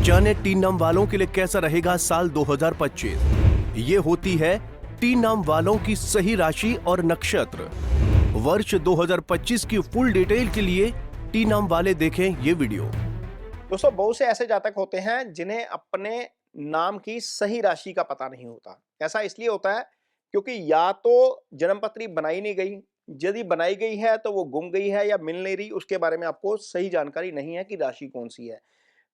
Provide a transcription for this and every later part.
जाने टीन नाम वालों के लिए कैसा रहेगा साल 2025। ये होती है टीन नाम वालों की सही राशि और नक्षत्र। वर्ष 2025 की फुल डिटेल के लिए टीन नाम वाले देखें ये वीडियो। दोस्तों, बहुत से ऐसे जातक होते हैं जिन्हें अपने नाम की सही राशि का पता नहीं होता। ऐसा इसलिए होता है क्योंकि या तो जन्मपत्री बनाई नहीं गई, यदि बनाई गई है तो वो गुम गई है या मिल नहीं रही, उसके बारे में आपको सही जानकारी नहीं है कि राशि कौन सी है।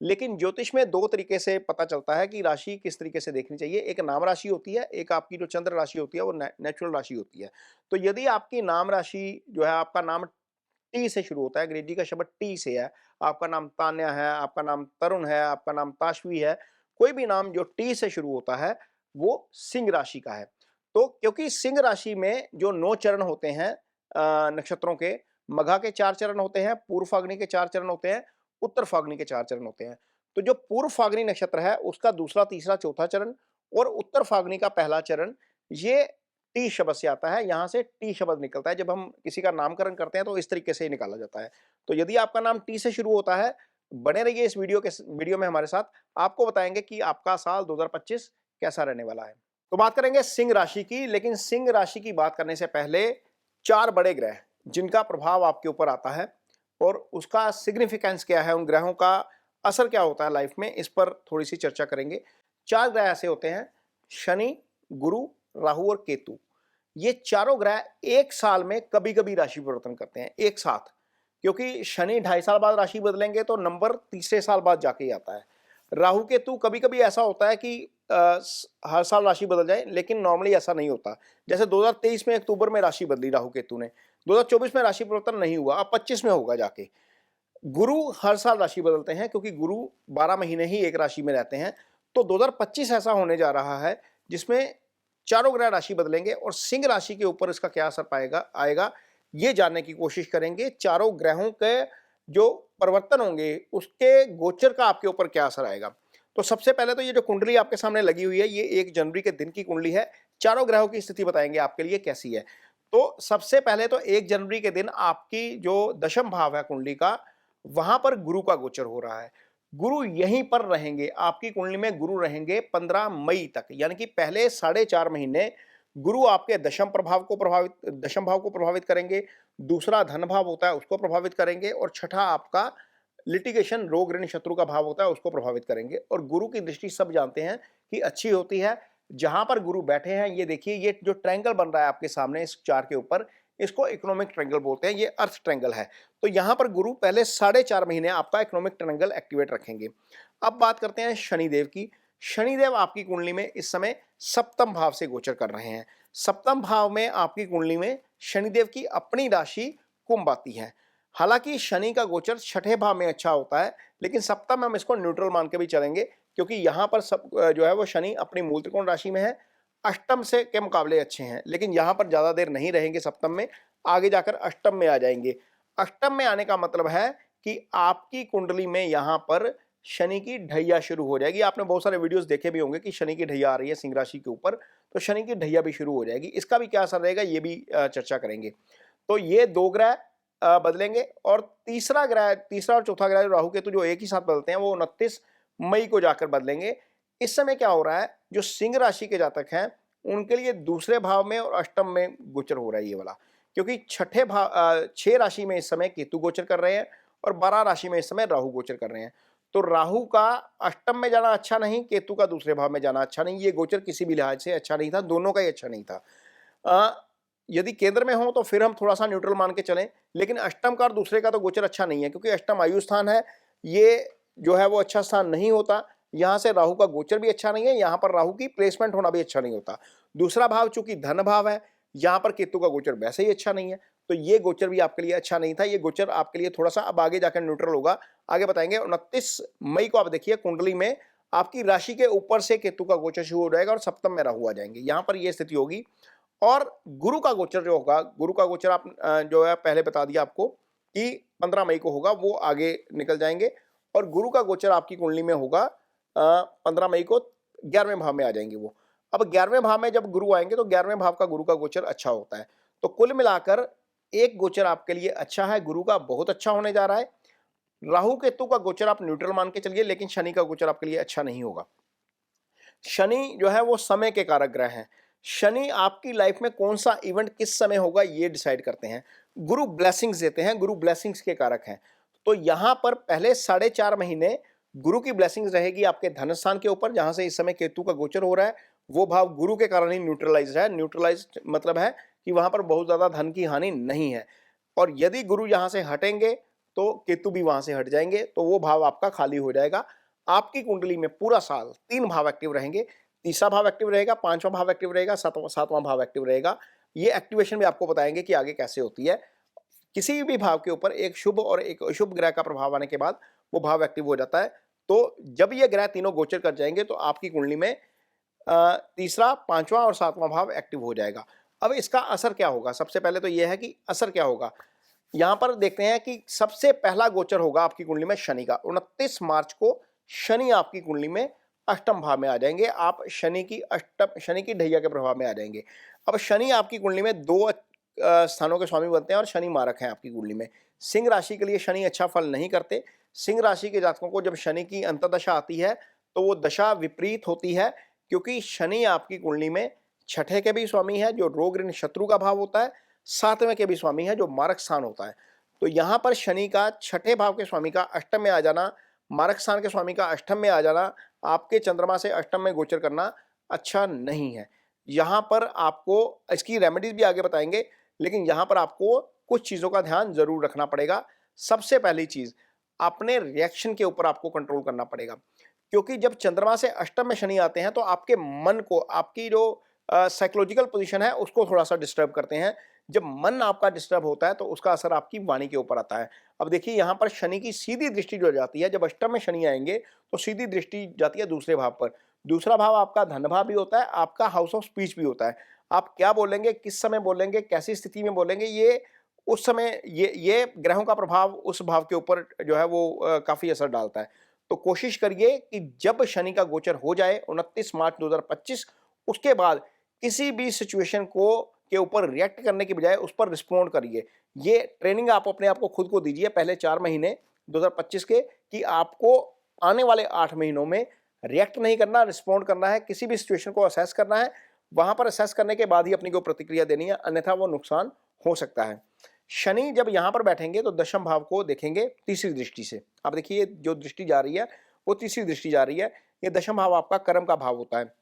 लेकिन ज्योतिष में दो तरीके से पता चलता है कि राशि किस तरीके से देखनी चाहिए। एक नाम राशि होती है, एक आपकी जो चंद्र राशि होती है वो नेचुरल राशि होती है। तो यदि आपकी नाम राशि जो है, आपका नाम टी से शुरू होता है, अंग्रेजी का शब्द टी से है, आपका नाम तान्या है, आपका नाम तरुण है, आपका नाम ताशवी है, कोई भी नाम जो टी से शुरू होता है वो सिंह राशि का है। तो क्योंकि सिंह राशि में जो 9 चरण होते हैं नक्षत्रों के, मघा के 4 चरण होते हैं, पूर्व फाल्गुनी के 4 चरण होते हैं, उत्तर फाल्गुनी के 4 चरण होते हैं। तो जो पूर्व फाल्गुनी नक्षत्र है उसका दूसरा, तीसरा, चौथा चरण और उत्तर फाल्गुनी का पहला चरण, ये टी शब्द से आता है। यहाँ से टी शब्द निकलता है। जब हम किसी का नामकरण करते हैं तो इस तरीके से ही निकाला जाता है। तो यदि आपका नाम टी से शुरू होता है, बने रहिए इस वीडियो में हमारे साथ। आपको बताएंगे कि आपका साल 2025 कैसा रहने वाला है। तो बात करेंगे सिंह राशि की, लेकिन सिंह राशि की बात करने से पहले 4 बड़े ग्रह जिनका प्रभाव आपके ऊपर आता है और उसका सिग्निफिकेंस क्या है, उन ग्रहों का असर क्या होता है लाइफ में, इस पर थोड़ी सी चर्चा करेंगे। 4 ग्रह ऐसे होते हैं, शनि, गुरु, राहु और केतु। ये चारों ग्रह एक साल में कभी कभी राशि परिवर्तन करते हैं एक साथ, क्योंकि शनि 2.5 साल बाद राशि बदलेंगे तो नंबर तीसरे साल बाद जाके ही आता है। राहु केतु कभी कभी ऐसा होता है कि हर साल राशि बदल जाए, लेकिन नॉर्मली ऐसा नहीं होता। जैसे 2023 में अक्टूबर में राशि बदली राहु केतु ने, 2024 में राशि परिवर्तन नहीं हुआ, अब 25 में होगा जाके। गुरु हर साल राशि बदलते हैं क्योंकि गुरु 12 महीने ही एक राशि में रहते हैं। तो 2025 ऐसा होने जा रहा है जिसमें चारों ग्रह राशि बदलेंगे और सिंह राशि के ऊपर इसका क्या असर आएगा, ये जानने की कोशिश करेंगे। चारों ग्रहों के जो परिवर्तन होंगे उसके गोचर का आपके ऊपर क्या असर आएगा। तो सबसे पहले तो ये जो कुंडली आपके सामने लगी हुई है, ये 1 जनवरी के दिन की कुंडली है। चारों ग्रहों की स्थिति बताएंगे आपके लिए कैसी है। तो सबसे पहले तो 1 जनवरी के दिन आपकी जो दशम भाव है कुंडली का, वहां पर गुरु का गोचर हो रहा है। गुरु यहीं पर रहेंगे, आपकी कुंडली में गुरु रहेंगे 15 मई तक, यानी कि पहले 4.5 महीने गुरु आपके दशम भाव को प्रभावित करेंगे। दूसरा धन भाव होता है उसको प्रभावित करेंगे और छठा आपका लिटिगेशन, रोग ऋण शत्रु का भाव होता है उसको प्रभावित करेंगे। और गुरु की दृष्टि सब जानते हैं कि अच्छी होती है। जहां पर गुरु बैठे हैं, ये देखिए, ये जो ट्रायंगल बन रहा है आपके सामने इस चार्ट के ऊपर, इसको इकोनॉमिक ट्रायंगल बोलते हैं, ये अर्थ ट्रायंगल है। तो यहां पर गुरु पहले 4.5 महीने आपका इकोनॉमिक ट्रायंगल एक्टिवेट रखेंगे। अब बात करते हैं शनिदेव की। शनिदेव आपकी कुंडली में इस समय सप्तम भाव से गोचर कर रहे हैं। सप्तम भाव में आपकी कुंडली में शनिदेव की अपनी राशि कुंभ आती है। हालांकि शनि का गोचर छठे भाव में अच्छा होता है, लेकिन सप्तम में हम इसको न्यूट्रल मान के भी चलेंगे, क्योंकि यहां पर सब जो है वो शनि अपनी मूल त्रिकोण राशि में है, अष्टम से के मुकाबले अच्छे हैं। लेकिन यहां पर ज्यादा देर नहीं रहेंगे सप्तम में, आगे जाकर अष्टम में आ जाएंगे। अष्टम में आने का मतलब है कि आपकी कुंडली में यहां पर शनि की ढैया शुरू हो जाएगी। आपने बहुत सारे वीडियोस देखे भी होंगे कि शनि की ढैया आ रही है सिंह राशि के ऊपर, तो शनि की ढैया भी शुरू हो जाएगी। इसका भी क्या असर रहेगा ये भी चर्चा करेंगे। तो ये 2 ग्रह बदलेंगे और तीसरा और चौथा ग्रह राहु केतु जो एक ही साथ बदलते हैं, वो 29 मई को जाकर बदलेंगे। इस समय क्या हो रहा है, जो सिंह राशि के जातक हैं उनके लिए दूसरे भाव में और अष्टम में गोचर हो रहा है ये वाला, क्योंकि 6 राशि में इस समय केतु गोचर कर रहे हैं और 12 राशि में इस समय राहु गोचर कर रहे हैं। तो राहु का अष्टम में जाना अच्छा नहीं, केतु का दूसरे भाव में जाना अच्छा नहीं। ये गोचर किसी भी लिहाज से अच्छा नहीं था, दोनों का ही अच्छा नहीं था। यदि केंद्र में हो तो फिर हम थोड़ा सा न्यूट्रल मान के चलें, लेकिन अष्टम का और दूसरे का तो गोचर अच्छा नहीं है, क्योंकि अष्टम आयु स्थान है, ये जो है वो अच्छा स्थान नहीं होता। यहाँ से राहु का गोचर भी अच्छा नहीं है, यहाँ पर राहु की प्लेसमेंट होना भी अच्छा नहीं होता। दूसरा भाव चूंकि धन भाव है, यहाँ पर केतु का गोचर वैसे ही अच्छा नहीं है, तो ये गोचर भी आपके लिए अच्छा नहीं था। ये गोचर आपके लिए थोड़ा सा अब आगे जाकर न्यूट्रल होगा, आगे बताएंगे। 29 मई को आप देखिए कुंडली में आपकी राशि के ऊपर से केतु का गोचर शुरू हो जाएगा और सप्तम में राहु आ जाएंगे, यहाँ पर यह स्थिति होगी। और गुरु का गोचर जो होगा, गुरु का गोचर आप जो है पहले बता दिया आपको कि 15 मई को होगा, वो आगे निकल जाएंगे। और गुरु का गोचर आपकी कुंडली में होगा 15 मई को 11वें भाव में आ जाएंगे वो। अब 11वें भाव में जब गुरु आएंगे तो 11वें भाव का गुरु का गोचर अच्छा होता है। तो कुल मिलाकर एक गोचर आपके लिए अच्छा है, गुरु का बहुत अच्छा होने जा रहा है। राहु केतु का गोचर आप न्यूट्रल मान के चलिए, लेकिन शनि का गोचर आपके लिए अच्छा नहीं होगा। शनि जो है वो समय के कारक ग्रह हैं। शनि आपकी लाइफ में कौन सा इवेंट किस समय होगा ये डिसाइड करते हैं। गुरु ब्लेसिंग्स देते हैं, गुरु ब्लेसिंग्स के कारक हैं। तो यहां पर पहले 4.5 महीने गुरु की ब्लेसिंग्स रहेगी आपके धन स्थान के ऊपर, जहां से इस समय केतु का गोचर हो रहा है। वो भाव गुरु के कारण ही न्यूट्रलाइज है। न्यूट्रलाइज मतलब है कि वहां पर बहुत ज्यादा धन की हानि नहीं है। और यदि गुरु यहां से हटेंगे तो केतु भी वहां से हट जाएंगे, तो वो भाव आपका खाली हो जाएगा। आपकी कुंडली में पूरा साल 3 भाव एक्टिव रहेंगे। तीसरा भाव एक्टिव रहेगा, 5वां भाव एक्टिव रहेगा, 7वां भाव एक्टिव रहेगा। ये एक्टिवेशन भी आपको बताएंगे कि आगे कैसे होती है। किसी भी भाव के ऊपर एक शुभ और एक अशुभ ग्रह का प्रभाव आने के बाद वो भाव एक्टिव हो जाता है। तो जब ये ग्रह तीनों गोचर कर जाएंगे तो आपकी कुंडली में तीसरा, 5वां और 7वां भाव एक्टिव हो जाएगा। अब इसका असर क्या होगा? सबसे पहले तो यह है कि असर क्या होगा। यहां पर देखते हैं कि सबसे पहला गोचर होगा आपकी कुंडली में शनि का। 29 मार्च को शनि आपकी कुंडली में अष्टम भाव में आ जाएंगे। आप शनि की ढैया के प्रभाव में आ जाएंगे। अब शनि आपकी कुंडली में 2 स्थानों के स्वामी बनते हैं और शनि मारक हैं आपकी कुंडली में। सिंह राशि के लिए शनि अच्छा फल नहीं करते। सिंह राशि के जातकों को जब शनि की अंतर्दशा आती है तो वो दशा विपरीत होती है, क्योंकि शनि आपकी कुंडली में छठे के भी स्वामी है जो रोग ऋण शत्रु का भाव होता है, 7वें के भी स्वामी है जो मारक स्थान होता है। तो यहां पर शनि का छठे भाव के स्वामी का अष्टम में आ जाना, मारक स्थान के स्वामी का अष्टम में आ जाना, आपके चंद्रमा से अष्टम में गोचर करना अच्छा नहीं है। यहां पर आपको इसकी रेमेडीज भी आगे बताएंगे, लेकिन यहां पर आपको कुछ चीजों का ध्यान जरूर रखना पड़ेगा। सबसे पहली चीज, अपने रिएक्शन के ऊपर आपको कंट्रोल करना पड़ेगा, क्योंकि जब चंद्रमा से अष्टम में शनि आते हैं तो आपके मन को, आपकी जो साइकोलॉजिकल पोजीशन है उसको थोड़ा सा डिस्टर्ब करते हैं। जब मन आपका डिस्टर्ब होता है तो उसका असर आपकी वाणी के ऊपर आता है। अब देखिए यहाँ पर शनि की सीधी दृष्टि जो जाती है, जब अष्टम में शनि आएंगे तो सीधी दृष्टि जाती है दूसरे भाव पर। दूसरा भाव आपका धन भाव भी होता है, आपका हाउस ऑफ स्पीच भी होता है। आप क्या बोलेंगे, किस समय बोलेंगे, कैसी स्थिति में बोलेंगे, ये उस समय ये ग्रहों का प्रभाव उस भाव के ऊपर जो है वो काफी असर डालता है। तो कोशिश करिए कि जब शनि का गोचर हो जाए 29 मार्च 2025, उसके बाद किसी भी सिचुएशन को के ऊपर रिएक्ट करने की बजाय उस पर रिस्पॉन्ड करिए। ये ट्रेनिंग आप अपने आप को खुद को दीजिए पहले 4 महीने 2025 के, कि आपको आने वाले 8 महीनों में रिएक्ट नहीं करना, रिस्पॉन्ड करना है। किसी भी सिचुएशन को असेस करना है, वहां पर असेस करने के बाद ही अपनी को प्रतिक्रिया देनी है, अन्यथा वो नुकसान हो सकता है। शनि जब यहां पर बैठेंगे तो दशम भाव को देखेंगे तीसरी दृष्टि से। अब देखिए जो दृष्टि जा रही है वो तीसरी दृष्टि जा रही है। ये दशम भाव आपका कर्म का भाव होता है।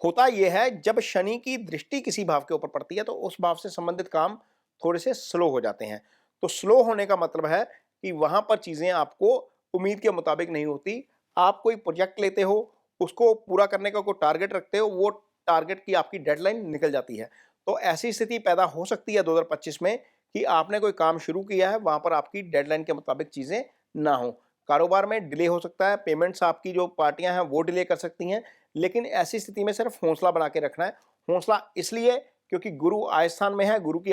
होता यह है जब शनि की दृष्टि किसी भाव के ऊपर पड़ती है तो उस भाव से संबंधित काम थोड़े से स्लो हो जाते हैं। तो स्लो होने का मतलब है कि वहां पर चीजें आपको उम्मीद के मुताबिक नहीं होती। आप कोई प्रोजेक्ट लेते हो, उसको पूरा करने का कोई टारगेट रखते हो, वो टारगेट की आपकी डेडलाइन निकल जाती है। तो ऐसी स्थिति पैदा हो सकती है 2025 में कि आपने कोई काम शुरू किया है, वहां पर आपकी डेडलाइन के मुताबिक चीजें ना हो। कारोबार में डिले हो सकता है, पेमेंट्स आपकी जो पार्टियां हैं वो डिले कर सकती हैं। लेकिन ऐसी स्थिति में सिर्फ हौसला बना के रखना है। हौसला इसलिए क्योंकि गुरु आय स्थान में है, गुरु की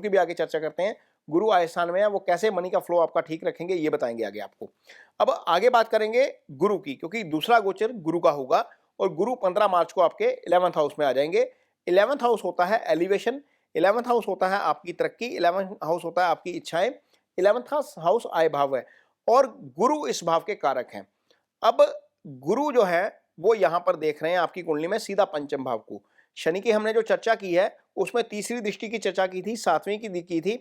भी आगे चर्चा करते हैं। गुरु आय स्थान में है, वो कैसे मनी का फ्लो आपका ठीक रखेंगे ये बताएंगे आगे आपको। अब आगे बात करेंगे गुरु की, क्योंकि दूसरा गोचर गुरु का होगा और गुरु 15 मार्च को आपके 11th हाउस में आ जाएंगे। 11th हाउस होता है एलिवेशन, 11th हाउस होता है आपकी तरक्की, 11th हाउस होता है आपकी इच्छाएं, 11th हाउस आय भाव है और गुरु इस भाव के कारक हैं। अब गुरु जो है वो यहां पर देख रहे हैं आपकी कुंडली में सीधा पंचम भाव को। शनि की हमने जो चर्चा की है उसमें तीसरी दृष्टि की चर्चा की थी, 7वीं की थी,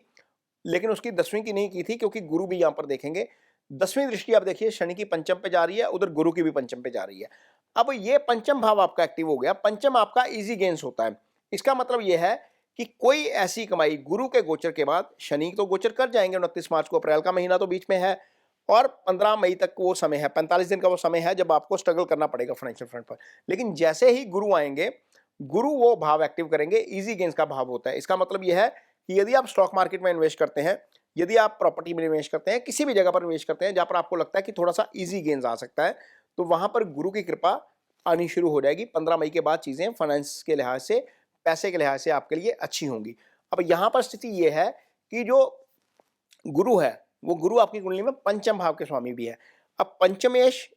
लेकिन उसकी 10वीं की नहीं की थी, क्योंकि गुरु भी यहां पर देखेंगे। 10वीं दृष्टि आप देखिए शनि की पंचम पे जा रही है, उधर गुरु की भी पंचम पे जा रही है। अब ये पंचम भाव आपका एक्टिव हो गया। पंचम आपका इजी गेन्स होता है। इसका मतलब यह है कि कोई ऐसी कमाई गुरु के गोचर के बाद, शनि तो गोचर कर जाएंगे 29 मार्च को, अप्रैल का महीना तो बीच में है और 15 मई तक वो समय है, 45 दिन का वो समय है जब आपको स्ट्रगल करना पड़ेगा फाइनेंशियल फ्रंट पर। लेकिन जैसे ही गुरु आएंगे, गुरु वो भाव एक्टिव करेंगे, इजी गेन्स का भाव होता है। इसका मतलब यह है कि यदि आप स्टॉक मार्केट में इन्वेस्ट करते हैं, यदि आप प्रॉपर्टी में इन्वेस्ट करते हैं, किसी भी जगह पर इन्वेस्ट करते हैं जहां पर आपको लगता है कि थोड़ा सा इजी गेन्स आ सकता है, तो वहां पर गुरु की कृपा आनी शुरू हो जाएगी। 15 मई के बाद चीजें फाइनेंस के लिहाज से, पैसे के लिहाज से आपके लिए अच्छी होंगी। अब यहां पर स्थिति यह है कि जो गुरु है वो गुरु आपकी कुंडली में पंचम भाव के स्वामी भी है। अब पंचमेश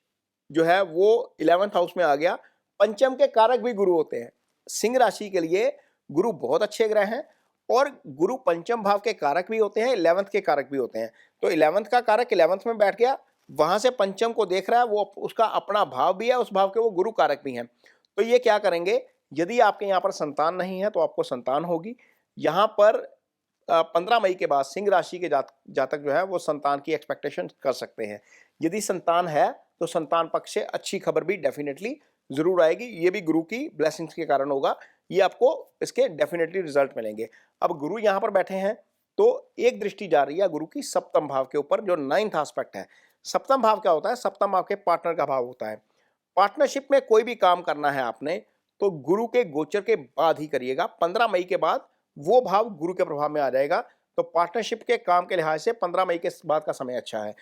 जो है वो 11th हाउस में आ गया। पंचम के कारक भी गुरु होते हैं। सिंह राशि के लिए गुरु बहुत अच्छे ग्रह हैं और गुरु पंचम भाव के कारक भी होते हैं, 11th के कारक भी होते हैं। तो 11th का कारक 11th में बैठ गया, वहां से पंचम को देख रहा है, वो उसका अपना भाव भी है, उस भाव के वो गुरु कारक भी हैं। तो ये क्या करेंगे, यदि आपके यहाँ पर संतान नहीं है तो आपको संतान होगी। यहाँ पर 15 मई के बाद सिंह राशि के जातक जो है वो संतान की एक्सपेक्टेशन कर सकते हैं। यदि संतान है तो संतान पक्ष से अच्छी खबर भी डेफिनेटली जरूर आएगी। ये भी गुरु की ब्लेसिंग्स के कारण होगा, ये आपको इसके डेफिनेटली रिजल्ट मिलेंगे। अब गुरु यहाँ पर बैठे हैं तो एक दृष्टि जा रही है गुरु की सप्तम भाव के ऊपर, जो 9th एस्पेक्ट है। सप्तम भाव क्या होता है? सप्तम भाव के पार्टनर का भाव होता है। पार्टनरशिप में कोई भी काम करना है आपने तो गुरु के गोचर के बाद ही करिएगा। 15 मई के बाद वो भाव गुरु के प्रभाव में आ जाएगा, तो पार्टनरशिप के काम के लिहाज से 15 मई के बाद का समय अच्छा है।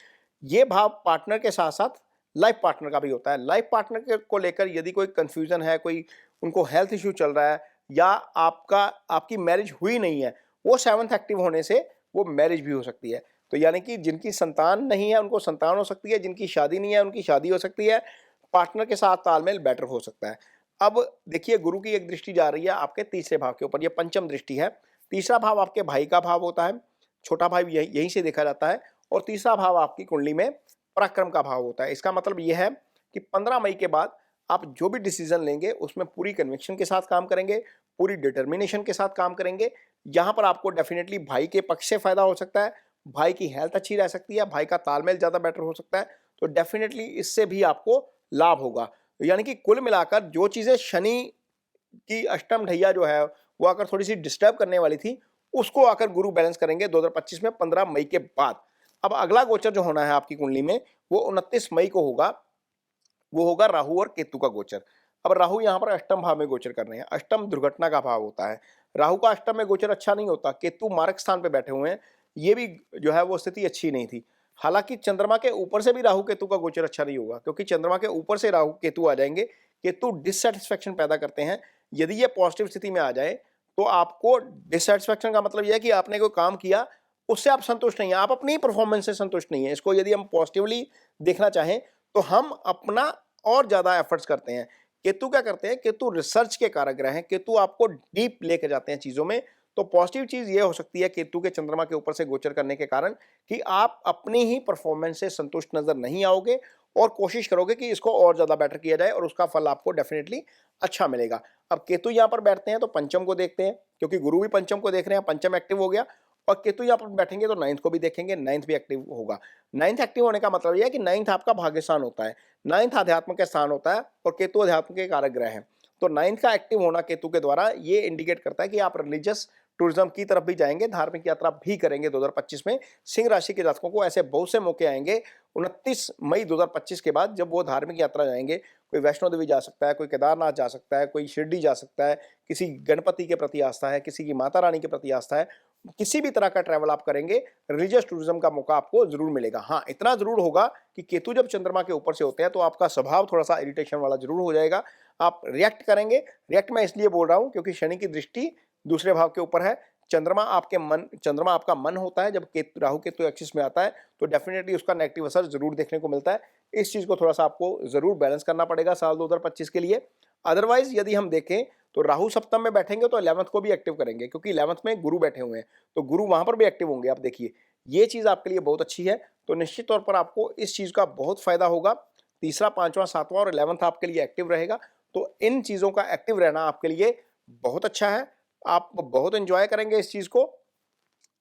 ये भाव पार्टनर के साथ साथ लाइफ पार्टनर का भी होता है। लाइफ पार्टनर को लेकर यदि कोई कंफ्यूजन है, कोई उनको हेल्थ इश्यू चल रहा है, या आपकी मैरिज हुई नहीं है, वो 7th एक्टिव होने से वो मैरिज भी हो सकती है। तो यानी कि जिनकी संतान नहीं है उनको संतान हो सकती है, जिनकी शादी नहीं है उनकी शादी हो सकती है। पार्टनर के साथ तालमेल बेटर हो सकता है। अब देखिए, गुरु की एक दृष्टि जा रही है आपके तीसरे भाव के ऊपर, ये पंचम दृष्टि है। तीसरा भाव आपके भाई का भाव होता है, छोटा भाई यहीं से देखा जाता है। और तीसरा भाव आपकी कुंडली में पराक्रम का भाव होता है। इसका मतलब यह है कि 15 मई के बाद आप जो भी डिसीजन लेंगे उसमें पूरी कन्विक्शन के साथ काम करेंगे, पूरी डिटर्मिनेशन के साथ काम करेंगे। यहाँ पर आपको डेफिनेटली भाई के पक्ष से फायदा हो सकता है, भाई की हेल्थ अच्छी रह सकती है, भाई का तालमेल ज़्यादा बेटर हो सकता है। तो डेफिनेटली इससे भी आपको लाभ होगा। यानी कि कुल मिलाकर जो चीज़ें शनि की अष्टम ढैया जो है वो आकर थोड़ी सी डिस्टर्ब करने वाली थी, उसको आकर गुरु बैलेंस करेंगे 2025 में 15 मई के बाद। अब अगला गोचर जो होना है आपकी कुंडली में वो 29 मई को होगा, वो होगा राहु और केतु का गोचर। अब राहु यहाँ पर अष्टम भाव में गोचर कर रहे हैं। अष्टम दुर्घटना का भाव होता है। राहु का अष्टम में गोचर अच्छा नहीं होता, केतु मार्ग स्थान पे बैठे हुए हैं, ये भी जो है वो स्थिति अच्छी नहीं थी। हालांकि चंद्रमा के ऊपर से भी राहु केतु का गोचर अच्छा नहीं होगा, क्योंकि चंद्रमा के ऊपर से राहु केतु आ जाएंगे। केतु डिससेटिस्फेक्शन पैदा करते हैं। यदि ये पॉजिटिव स्थिति में आ जाए तो आपको डिससेटिस्फेक्शन का मतलब यह है कि आपने कोई काम किया उससे आप संतुष्ट नहीं है, आप अपनी परफॉर्मेंस से संतुष्ट नहीं है। इसको यदि हम पॉजिटिवली देखना चाहें तो हम अपना और ज्यादा एफर्ट्स करते हैं। केतु क्या करते हैं? केतु रिसर्च के कारक ग्रह हैं, केतु आपको डीप लेके जाते हैं चीजों में। तो पॉजिटिव चीज ये हो सकती है केतु के चंद्रमा के ऊपर से गोचर करने के कारण कि आप अपनी ही परफॉर्मेंस से संतुष्ट नजर नहीं आओगे और कोशिश करोगे कि इसको और ज्यादा बेटर किया जाए, और उसका फल आपको डेफिनेटली अच्छा मिलेगा। अब केतु यहाँ पर बैठते हैं तो पंचम को देखते हैं, क्योंकि गुरु भी पंचम को देख रहे हैं, पंचम एक्टिव हो गया। और केतु यहाँ पर बैठेंगे तो 9th को भी देखेंगे, 9th भी एक्टिव होगा। 9th एक्टिव होने का मतलब यह है कि 9th आपका भाग्य स्थान होता है, 9th अध्यात्म के स्थान होता है, और केतु अध्यात्म के कारक ग्रह है। तो 9th का एक्टिव होना केतु के द्वारा ये इंडिकेट करता है कि आप रिलीजियस टूरिज्म की तरफ भी जाएंगे, धार्मिक यात्रा भी करेंगे 2025 में। सिंह राशि के जातकों को ऐसे बहुत से मौके आएंगे 29 मई 2025 के बाद, जब वो धार्मिक यात्रा जाएंगे। कोई वैष्णो देवी जा सकता है, कोई केदारनाथ जा सकता है, कोई शिरडी जा सकता है, किसी गणपति के प्रति आस्था है, किसी की माता रानी के प्रति आस्था है। किसी भी तरह का ट्रैवल आप करेंगे, रिलीजियस टूरिज्म का मौका आपको जरूर मिलेगा। हाँ, इतना जरूर होगा कि केतु जब चंद्रमा के ऊपर से होते हैं तो आपका स्वभाव थोड़ा सा इरिटेशन वाला जरूर हो जाएगा, आप रिएक्ट करेंगे। रिएक्ट मैं इसलिए बोल रहा हूं क्योंकि शनि की दृष्टि दूसरे भाव के ऊपर है। चंद्रमा आपका मन होता है। जब राहु केतु एक्सिस में आता है तो डेफिनेटली उसका नेगेटिव असर जरूर देखने को मिलता है। इस चीज को थोड़ा सा आपको जरूर बैलेंस करना पड़ेगा साल 2025 के लिए। अदरवाइज यदि हम देखें तो राहु सप्तम में बैठेंगे तो 11th को भी एक्टिव करेंगे, क्योंकि 11th में गुरु बैठे हुए हैं, तो गुरु वहां पर भी एक्टिव होंगे। आप देखिए, ये चीज आपके लिए बहुत अच्छी है। तो निश्चित तौर पर आपको इस चीज का बहुत फायदा होगा। तीसरा, पांचवा, सातवां और 11th आपके लिए एक्टिव रहेगा। तो इन चीजों का एक्टिव रहना आपके लिए बहुत अच्छा है। आप बहुत एंजॉय करेंगे इस चीज को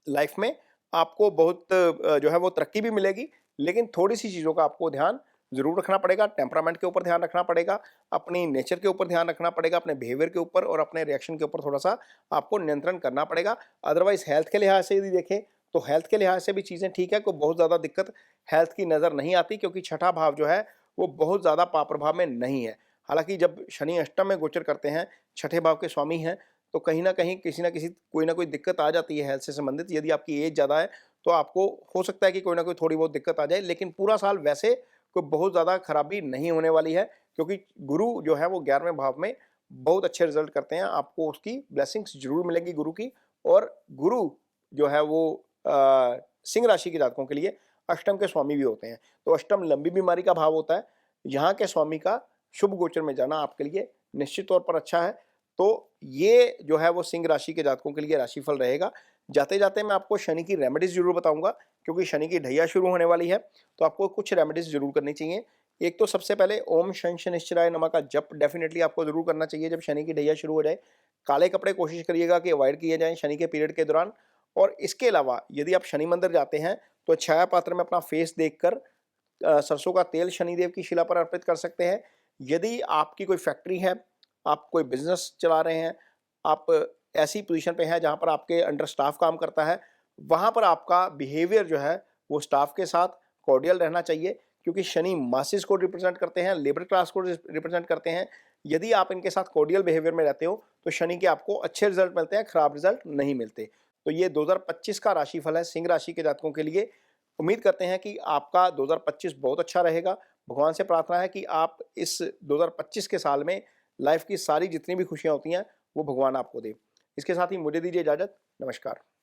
लाइफ में, आपको बहुत जो है वो तरक्की भी मिलेगी। लेकिन थोड़ी सी चीजों का आपको ध्यान जरूर रखना पड़ेगा। टेम्परामेंट के ऊपर ध्यान रखना पड़ेगा, अपनी नेचर के ऊपर ध्यान रखना पड़ेगा, अपने बिहेवियर के ऊपर और अपने रिएक्शन के ऊपर थोड़ा सा आपको नियंत्रण करना पड़ेगा। अदरवाइज हेल्थ के लिहाज से यदि देखें तो हेल्थ के लिहाज से भी चीजें ठीक है, कोई बहुत ज्यादा दिक्कत हेल्थ की नजर नहीं आती, क्योंकि छठा भाव जो है वो बहुत ज्यादा पाप प्रभाव में नहीं है। हालांकि जब शनि अष्टम में गोचर करते हैं, छठे भाव के स्वामी हैं, तो कहीं ना कहीं किसी ना किसी कोई ना कोई दिक्कत आ जाती है हेल्थ से संबंधित। यदि आपकी एज ज़्यादा है तो आपको हो सकता है कि कोई ना कोई थोड़ी बहुत दिक्कत आ जाए, लेकिन पूरा साल वैसे कोई बहुत ज़्यादा खराबी नहीं होने वाली है, क्योंकि गुरु जो है वो 11वें भाव में बहुत अच्छे रिजल्ट करते हैं। आपको उसकी ब्लेसिंग्स जरूर मिलेंगी गुरु की। और गुरु जो है वो सिंह राशि के जातकों के लिए अष्टम के स्वामी भी होते हैं। तो अष्टम लंबी बीमारी का भाव होता है। यहाँ के स्वामी का शुभ गोचर में जाना आपके लिए निश्चित तौर पर अच्छा है। तो ये जो है वो सिंह राशि के जातकों के लिए राशिफल रहेगा। जाते-जाते मैं आपको शनि की रेमेडीज़ ज़रूर बताऊँगा, क्योंकि शनि की ढैया शुरू होने वाली है, तो आपको कुछ रेमेडीज़ ज़रूर करनी चाहिए। एक तो सबसे पहले ओम शं शनिश्चराय नमः का जप डेफ़िनेटली आपको ज़रूर करना चाहिए जब शनि की ढैया शुरू हो जाए। काले कपड़े कोशिश करिएगा कि अवॉइड किए जाएँ शनि के पीरियड के दौरान। और इसके अलावा यदि आप शनि मंदिर जाते हैं, तो छाया पात्र में अपना फेस देखकर सरसों का तेल शनिदेव की शिला पर अर्पित कर सकते हैं। यदि आपकी कोई फैक्ट्री है, आप कोई बिज़नेस चला रहे हैं, आप ऐसी पोज़ीशन पे हैं जहाँ पर आपके अंडर स्टाफ़ काम करता है, वहाँ पर आपका बिहेवियर जो है वो स्टाफ़ के साथ कॉर्डियल रहना चाहिए, क्योंकि शनि मासेस को रिप्रेज़ेंट करते हैं, लेबर क्लास को रिप्रेज़ेंट करते हैं। यदि आप इनके साथ कॉर्डियल बिहेवियर में रहते हो, तो शनि के आपको अच्छे रिज़ल्ट मिलते हैं, खराब रिज़ल्ट नहीं मिलते। तो ये 2025 का राशिफल है सिंह राशि के जातकों के लिए। उम्मीद करते हैं कि आपका 2025 बहुत अच्छा रहेगा। भगवान से प्रार्थना है कि आप इस 2025 के साल में लाइफ की सारी जितनी भी खुशियाँ होती हैं, वो भगवान आपको दें। इसके साथ ही मुझे दीजिए इजाज़त। नमस्कार।